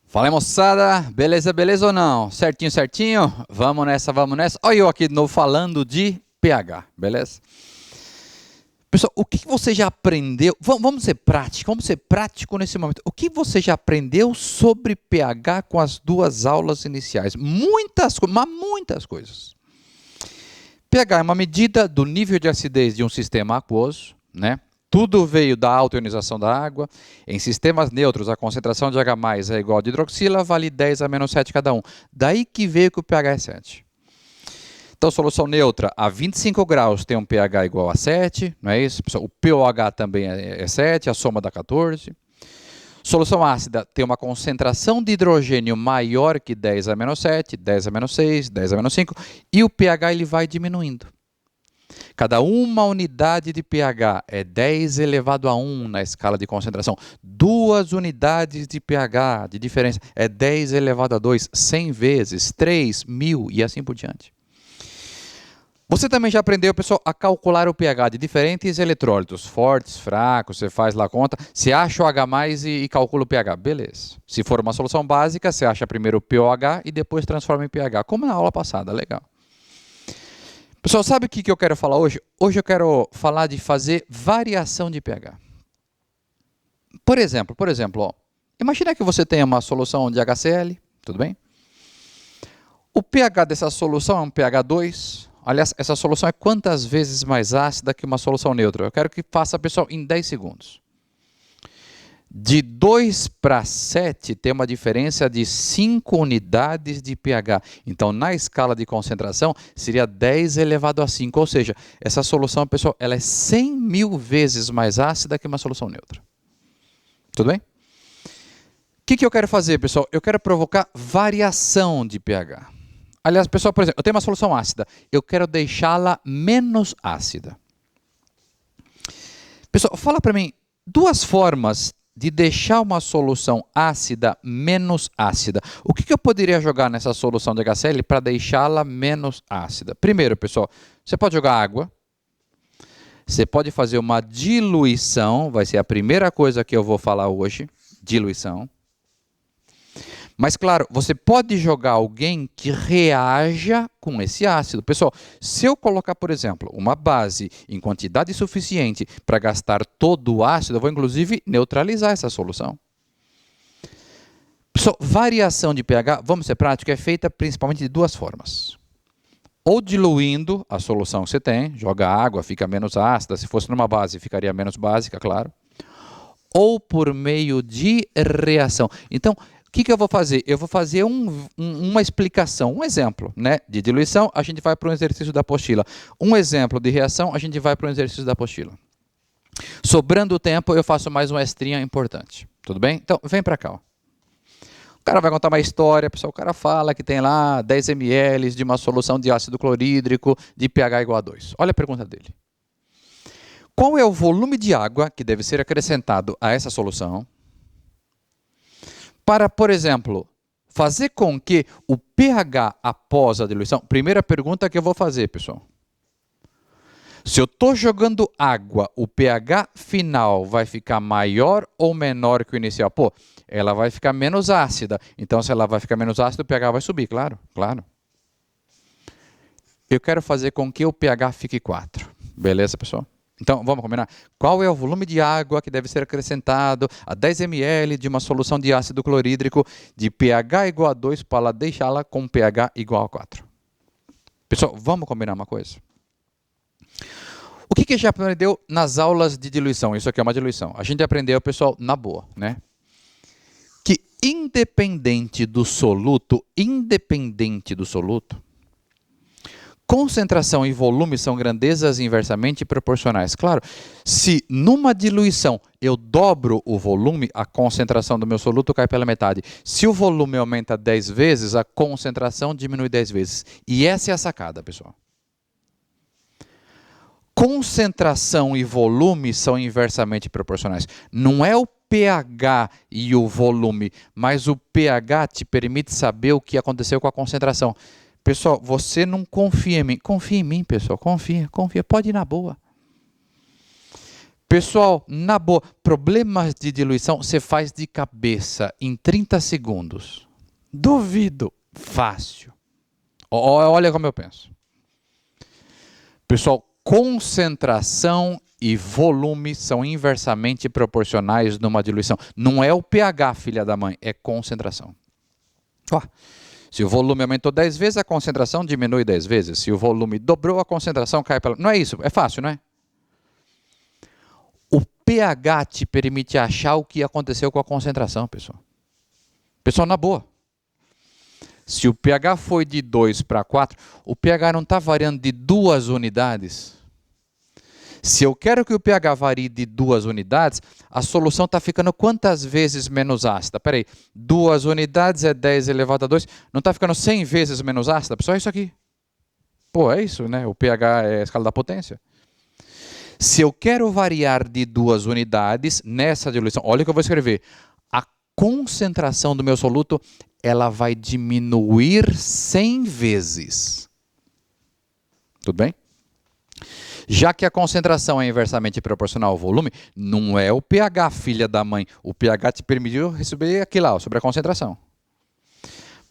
Fala aí, moçada, beleza, beleza ou não? Certinho, certinho? Vamos nessa, vamos nessa. Olha eu aqui de novo falando de pH, beleza? Pessoal, o que você já aprendeu? Vamos ser prático nesse momento. O que você já aprendeu sobre pH com as duas aulas iniciais? Muitas coisas, mas muitas coisas. pH é uma medida do nível de acidez de um sistema aquoso, né? Tudo veio da autoionização da água. Em sistemas neutros, a concentração de H+ é igual a de hidroxila, vale 10 a menos 7 cada um. Daí que veio que o pH é 7. Então, solução neutra a 25 graus tem um pH igual a 7, não é isso? O pOH também é 7, a soma dá 14. Solução ácida tem uma concentração de hidrogênio maior que 10 a menos 7, 10 a menos 6, 10 a menos 5, e o pH ele vai diminuindo. Cada uma unidade de pH é 10 elevado a 1 na escala de concentração. 2 unidades de pH de diferença é 10 elevado a 2, 100 vezes, 3, 1000 e assim por diante. Você também já aprendeu, pessoal, a calcular o pH de diferentes eletrólitos, fortes, fracos, você faz lá a conta, você acha o H+ e calcula o pH, beleza. Se for uma solução básica, você acha primeiro o pOH e depois transforma em pH, como na aula passada, legal. Pessoal, sabe o que eu quero falar hoje? Hoje eu quero falar de fazer variação de pH. Por exemplo, ó, imagina que você tenha uma solução de HCl, tudo bem? O pH dessa solução é um pH 2. Aliás, essa solução é quantas vezes mais ácida que uma solução neutra? Eu quero que faça, pessoal, em 10 segundos. De 2 para 7 tem uma diferença de 5 unidades de pH. Então, na escala de concentração, seria 10 elevado a 5. Ou seja, essa solução, pessoal, ela é 100.000 vezes mais ácida que uma solução neutra. Tudo bem? O que eu quero fazer, pessoal? Eu quero provocar variação de pH. Aliás, pessoal, por exemplo, eu tenho uma solução ácida. Eu quero deixá-la menos ácida. Pessoal, fala para mim duas formas de deixar uma solução ácida menos ácida. O que eu poderia jogar nessa solução de HCl para deixá-la menos ácida? Primeiro, pessoal, você pode jogar água. Você pode fazer uma diluição, vai ser a primeira coisa que eu vou falar hoje, diluição. Mas, claro, você pode jogar alguém que reaja com esse ácido. Pessoal, se eu colocar, por exemplo, uma base em quantidade suficiente para gastar todo o ácido, eu vou, inclusive, neutralizar essa solução. Pessoal, variação de pH, vamos ser práticos, é feita principalmente de duas formas. Ou diluindo a solução que você tem, joga água, fica menos ácida. Se fosse numa base, ficaria menos básica, claro. Ou por meio de reação. Então, o que eu vou fazer? Eu vou fazer uma explicação, um exemplo, né? De diluição, a gente vai para um exercício da apostila. Um exemplo de reação, a gente vai para um exercício da apostila. Sobrando tempo, eu faço mais uma extrinha importante. Tudo bem? Então, vem para cá. Ó. O cara vai contar uma história, pessoal. O cara fala que tem lá 10 ml de uma solução de ácido clorídrico de pH igual a 2. Olha a pergunta dele. Qual é o volume de água que deve ser acrescentado a essa solução para, por exemplo, fazer com que o pH após a diluição... Primeira pergunta que eu vou fazer, pessoal. Se eu estou jogando água, o pH final vai ficar maior ou menor que o inicial? Pô, ela vai ficar menos ácida. Então, se ela vai ficar menos ácida, o pH vai subir, claro, claro. Eu quero fazer com que o pH fique 4. Beleza, pessoal? Então, vamos combinar? Qual é o volume de água que deve ser acrescentado a 10 ml de uma solução de ácido clorídrico de pH igual a 2 para deixá-la com pH igual a 4? Pessoal, vamos combinar uma coisa? O que já aprendeu nas aulas de diluição? Isso aqui é uma diluição. A gente aprendeu, pessoal, na boa, né? Que independente do soluto, concentração e volume são grandezas inversamente proporcionais. Claro, se numa diluição eu dobro o volume, a concentração do meu soluto cai pela metade. Se o volume aumenta 10 vezes, a concentração diminui 10 vezes. E essa é a sacada, pessoal. Concentração e volume são inversamente proporcionais. Não é o pH e o volume, mas o pH te permite saber o que aconteceu com a concentração. Pessoal, você não confia em mim. Confia em mim, pessoal. Confia. Pode ir na boa. Pessoal, na boa, problemas de diluição você faz de cabeça em 30 segundos. Duvido. Fácil. Olha como eu penso. Pessoal, concentração e volume são inversamente proporcionais numa diluição. Não é o pH, filha da mãe, é concentração. Ó, se o volume aumentou 10 vezes, a concentração diminui 10 vezes. Se o volume dobrou, a concentração cai pela... Não é isso, é fácil, não é? O pH te permite achar o que aconteceu com a concentração, pessoal. Pessoal, na boa. Se o pH foi de 2 para 4, o pH não está variando de 2 unidades. Se eu quero que o pH varie de 2 unidades, a solução está ficando quantas vezes menos ácida? Espera aí, 2 unidades é 10 elevado a 2, não está ficando 100 vezes menos ácida? Pessoal, é isso aqui. Pô, é isso, né? O pH é a escala da potência. Se eu quero variar de 2 unidades nessa diluição, olha o que eu vou escrever. A concentração do meu soluto, ela vai diminuir 100 vezes. Tudo bem? Já que a concentração é inversamente proporcional ao volume, não é o pH, filha da mãe. O pH te permitiu receber aqui lá, sobre a concentração.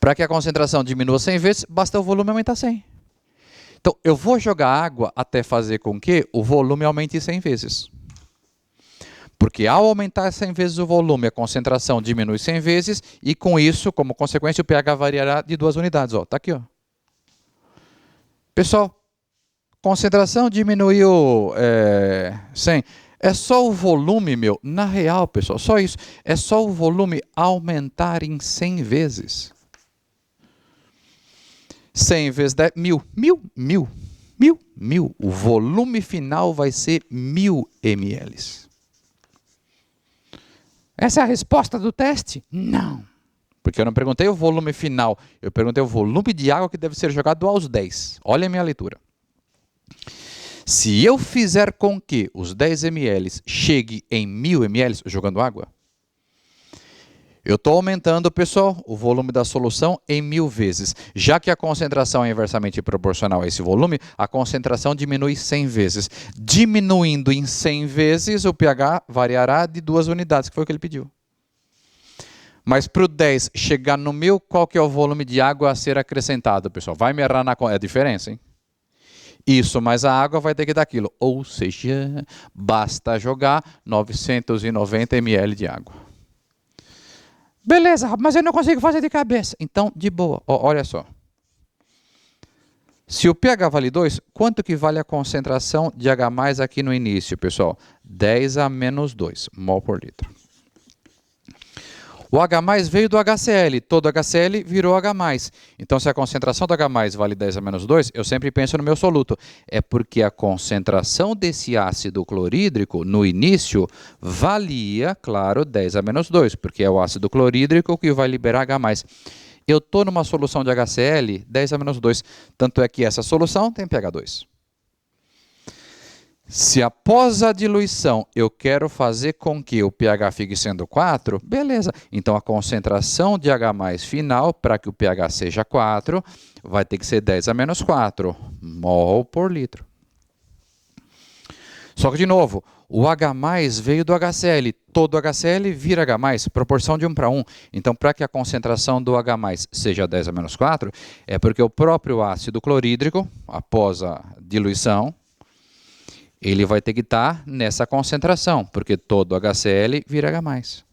Para que a concentração diminua 100 vezes, basta o volume aumentar 100. Então, eu vou jogar água até fazer com que o volume aumente 100 vezes. Porque ao aumentar 100 vezes o volume, a concentração diminui 100 vezes e com isso, como consequência, o pH variará de 2 unidades. Está aqui. Ó. Pessoal, concentração diminuiu 100. É só o volume, meu. Na real, pessoal, só isso. É só o volume aumentar em 100 vezes. 100 vezes 10, 1000. 1000. O volume final vai ser 1000 ml. Essa é a resposta do teste? Não. Porque eu não perguntei o volume final. Eu perguntei o volume de água que deve ser jogado aos 10. Olha a minha leitura. Se eu fizer com que os 10 ml chegue em 1000 ml jogando água, eu estou aumentando, pessoal, o volume da solução em 1000 vezes. Já que a concentração é inversamente proporcional a esse volume, a concentração diminui 100 vezes. Diminuindo em 100 vezes, o pH variará de 2 unidades, que foi o que ele pediu. Mas para o 10 chegar no 1000, qual que é o volume de água a ser acrescentado, pessoal? Vai me errar na conta. É a diferença, hein? Isso, mas a água vai ter que dar aquilo. Ou seja, basta jogar 990 ml de água. Beleza, mas eu não consigo fazer de cabeça. Então, de boa. Olha só. Se o pH vale 2, quanto que vale a concentração de H+ aqui no início, pessoal? 10 a menos 2 mol por litro. O H+ veio do HCl, todo HCl virou H+. Então, se a concentração do H+ vale 10 a menos 2, eu sempre penso no meu soluto. É porque a concentração desse ácido clorídrico, no início, valia, claro, 10 a menos 2, porque é o ácido clorídrico que vai liberar H+. Eu estou numa solução de HCl, 10 a menos 2. Tanto é que essa solução tem pH 2. Se após a diluição eu quero fazer com que o pH fique sendo 4, beleza. Então a concentração de H+ final, para que o pH seja 4, vai ter que ser 10 a menos 4 mol por litro. Só que, de novo, o H+ veio do HCl. Todo HCl vira H+, proporção de 1 para 1. Então, para que a concentração do H+ seja 10 a menos 4, é porque o próprio ácido clorídrico, após a diluição, ele vai ter que estar nessa concentração, porque todo HCl vira H+.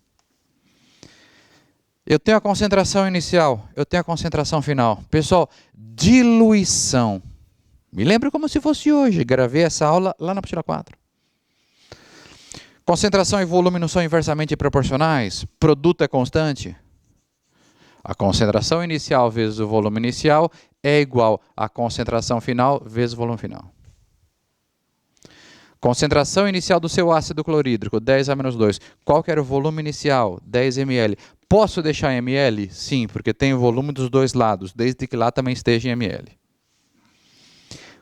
Eu tenho a concentração inicial, eu tenho a concentração final. Pessoal, diluição. Me lembro como se fosse hoje, gravei essa aula lá na apostila 4. Concentração e volume não são inversamente proporcionais? Produto é constante? A concentração inicial vezes o volume inicial é igual à concentração final vezes o volume final. Concentração inicial do seu ácido clorídrico, 10 a menos 2. Qual que era o volume inicial? 10 ml. Posso deixar em ml? Sim, porque tem o volume dos dois lados, desde que lá também esteja em ml.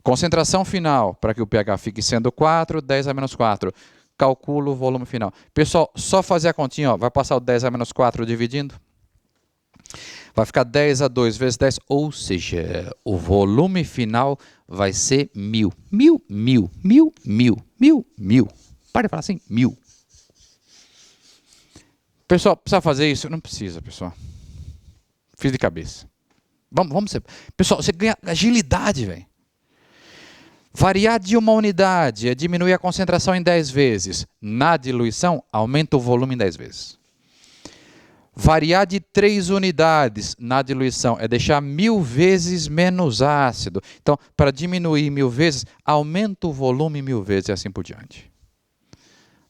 Concentração final, para que o pH fique sendo 4, 10 a menos 4. Calculo o volume final. Pessoal, só fazer a continha, ó, vai passar o 10 a menos 4 dividindo. Vai ficar 10 a 2 vezes 10, ou seja, o volume final vai ser 1000. 1000. Para de falar assim, 1000. Pessoal, precisa fazer isso? Não precisa, pessoal. Fiz de cabeça. Vamos ser. Pessoal, você ganha agilidade, velho. Variar de uma unidade é diminuir a concentração em 10 vezes. Na diluição, aumenta o volume em 10 vezes. Variar de 3 unidades na diluição é deixar 1000 vezes menos ácido. Então, para diminuir 1000 vezes, aumenta o volume 1000 vezes e assim por diante.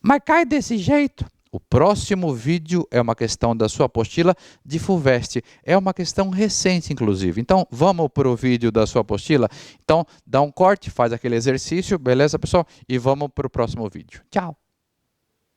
Mas cai desse jeito. O próximo vídeo é uma questão da sua apostila de FUVEST. É uma questão recente, inclusive. Então, vamos para o vídeo da sua apostila? Então, dá um corte, faz aquele exercício, beleza, pessoal? E vamos para o próximo vídeo. Tchau!